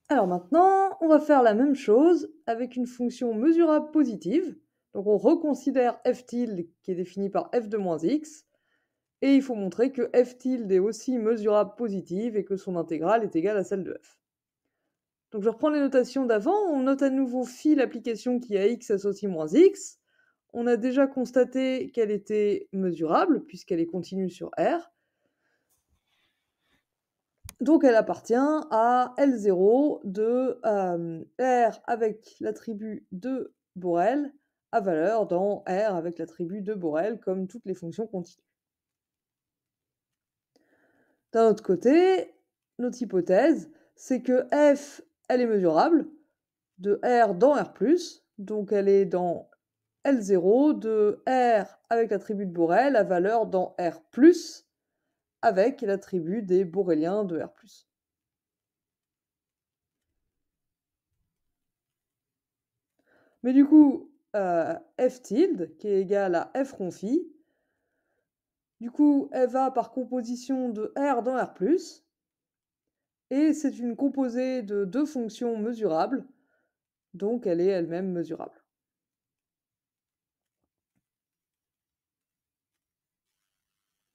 Alors maintenant, on va faire la même chose avec une fonction mesurable positive. Donc on reconsidère f tilde qui est défini par f de moins x, et il faut montrer que f tilde est aussi mesurable positive et que son intégrale est égale à celle de f. Donc je reprends les notations d'avant, on note à nouveau phi l'application qui a x associe moins x. On a déjà constaté qu'elle était mesurable puisqu'elle est continue sur R. Donc elle appartient à L0 de R avec l'attribut de Borel à valeur dans R avec l'attribut de Borel, comme toutes les fonctions continues. D'un autre côté, notre hypothèse, c'est que f, elle est mesurable de R dans R+, donc elle est dans L0 de R avec l'attribut de Borel à valeur dans R+, avec l'attribut des boréliens de R+. Mais du coup, f tilde, qui est égal à f rond phi, du coup, elle va par composition de R dans R+, et c'est une composée de deux fonctions mesurables, donc elle est elle-même mesurable.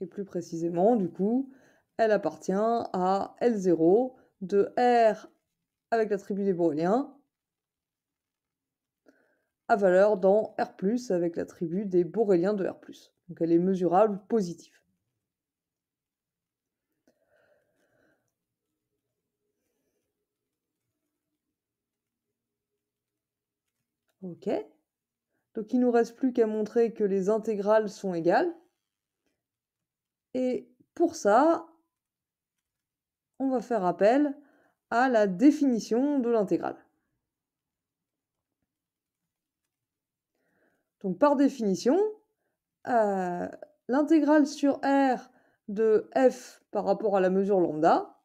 Et plus précisément, du coup, elle appartient à L0 de R avec l'attribut des boréliens à valeur dans R+, avec l'attribut des boréliens de R+. Donc elle est mesurable positive. Ok. Donc il ne nous reste plus qu'à montrer que les intégrales sont égales. Et pour ça, on va faire appel à la définition de l'intégrale. Donc par définition, l'intégrale sur R de f par rapport à la mesure lambda,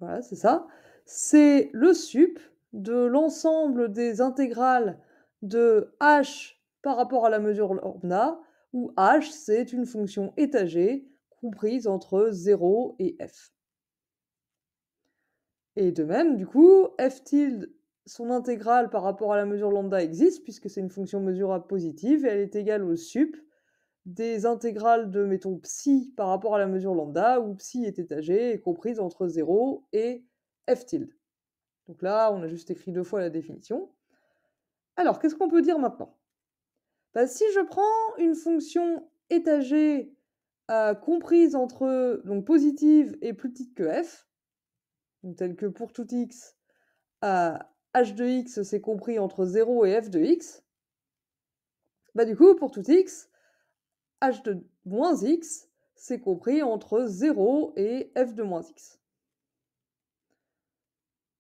voilà, c'est ça, c'est le sup de l'ensemble des intégrales de h par rapport à la mesure lambda, où h, c'est une fonction étagée comprise entre 0 et f. Et de même, du coup, f tilde, son intégrale par rapport à la mesure lambda existe, puisque c'est une fonction mesurable positive, et elle est égale au sup des intégrales de, mettons, psi par rapport à la mesure lambda, où psi est étagée et comprise entre 0 et f tilde. Donc là, on a juste écrit deux fois la définition. Alors, qu'est-ce qu'on peut dire maintenant? Bah, si je prends une fonction étagée comprise entre donc positive et plus petite que f, donc telle que pour tout x, h de x c'est compris entre 0 et f de x, bah du coup, pour tout x, h de moins x c'est compris entre 0 et f de moins x.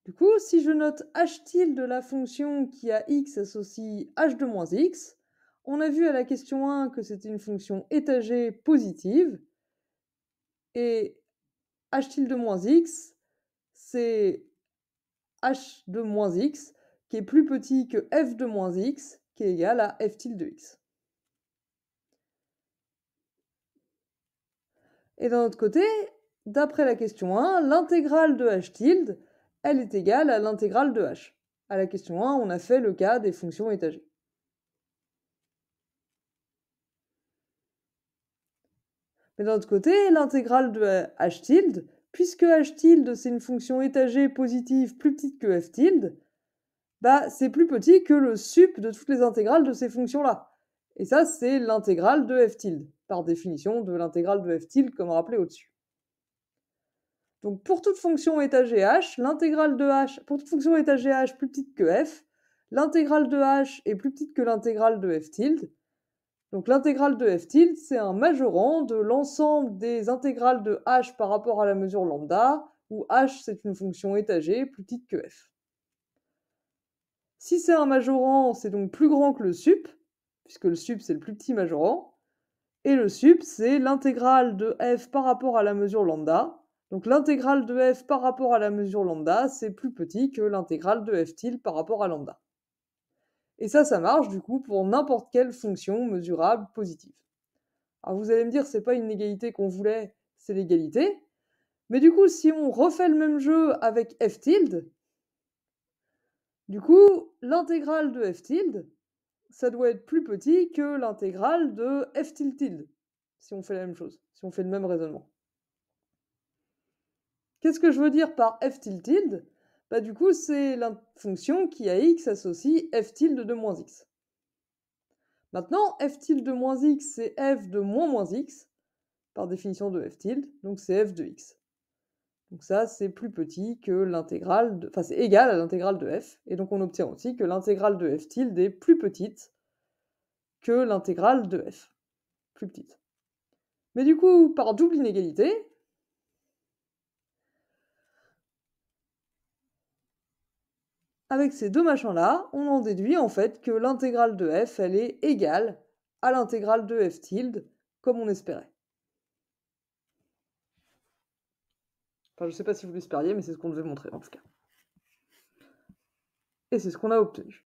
Du coup, si je note h tilde de la fonction qui a x associe h de moins x, on a vu à la question 1 que c'était une fonction étagée positive, et h tilde de moins x, c'est h de moins x qui est plus petit que f de moins x, qui est égal à f tilde de x. Et d'un autre côté, d'après la question 1, l'intégrale de h tilde, elle est égale à l'intégrale de h. À la question 1, on a fait le cas des fonctions étagées. Mais d'un autre côté, l'intégrale de h tilde, puisque h tilde c'est une fonction étagée positive plus petite que f tilde, bah c'est plus petit que le sup de toutes les intégrales de ces fonctions-là. Et ça, c'est l'intégrale de f tilde, par définition de l'intégrale de f tilde comme rappelé au-dessus. Donc pour toute fonction étagée h, l'intégrale de h, pour toute fonction étagée h plus petite que f, l'intégrale de h est plus petite que l'intégrale de f tilde. Donc l'intégrale de f tilde, c'est un majorant de l'ensemble des intégrales de h par rapport à la mesure lambda, où h c'est une fonction étagée plus petite que f. Si c'est un majorant, c'est donc plus grand que le sup, puisque le sup c'est le plus petit majorant, et le sup c'est l'intégrale de f par rapport à la mesure lambda. Donc l'intégrale de f par rapport à la mesure lambda, c'est plus petit que l'intégrale de f tilde par rapport à lambda. Et ça marche du coup pour n'importe quelle fonction mesurable positive. Alors vous allez me dire, c'est pas une égalité qu'on voulait, c'est l'égalité. Mais du coup, si on refait le même jeu avec f tilde, du coup, l'intégrale de f tilde, ça doit être plus petit que l'intégrale de f tilde tilde, si on fait la même chose, si on fait le même raisonnement. Qu'est-ce que je veux dire par f tilde tilde? Bah du coup, c'est la fonction qui à x associe f tilde de moins x. Maintenant, f tilde de moins x, c'est f de moins x, par définition de f tilde, donc c'est f de x. Donc ça, c'est plus petit que l'intégrale de... Enfin, c'est égal à l'intégrale de f, et donc on obtient aussi que l'intégrale de f tilde est plus petite que l'intégrale de f. Plus petite. Mais du coup, par double inégalité, avec ces deux machins-là, on en déduit en fait que l'intégrale de f, elle est égale à l'intégrale de f tilde, comme on espérait. Enfin, je sais pas si vous l'espériez, mais c'est ce qu'on devait montrer en tout cas. Et c'est ce qu'on a obtenu.